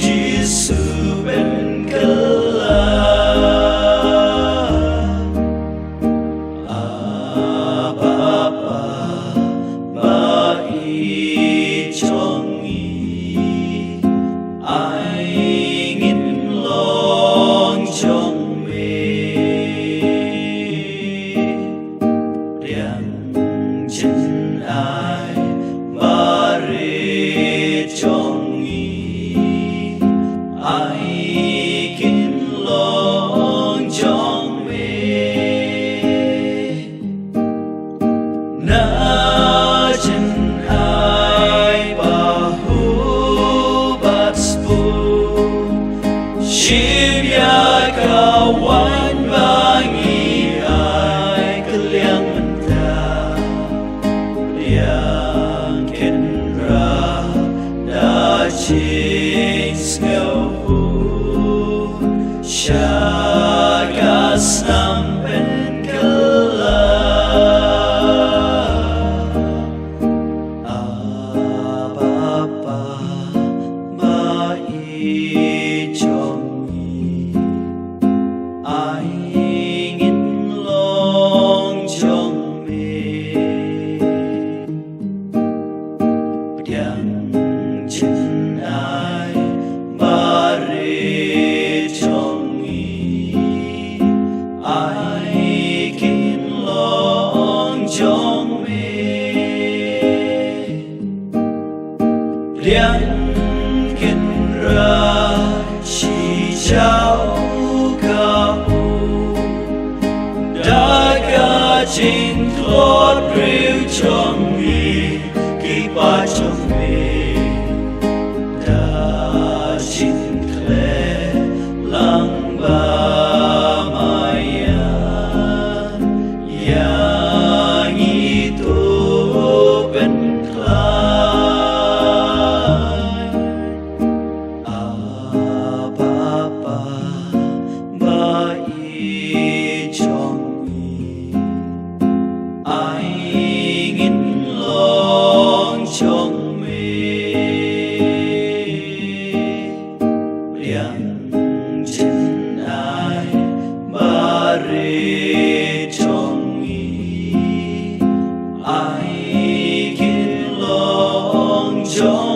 Giêsu bên kala Bapa mai trong ý ai nghìn lòng trong mê riêng chân ai ba rê trong ý ai nghìn lòng trong mê na chân ai ba hu bat spu Shibya kawan bangi ai kaliang menta liang kenra da ching ngau shagas nam ben kala Bapa mai trong ai nghìn lòng trong mê đang chân ai ba rê trong ý ai nghìn lòng trong mê đang kinh ra chỉ cháu trên thót rêu trong nghi kỳ ba trong mê đã chín khẽ lăng ba maya ya nghi tô bên khai Bapa ba trong ai nghìn lòng trong mê riêng chân ai ba rê trong ý ai nghìn lòng trong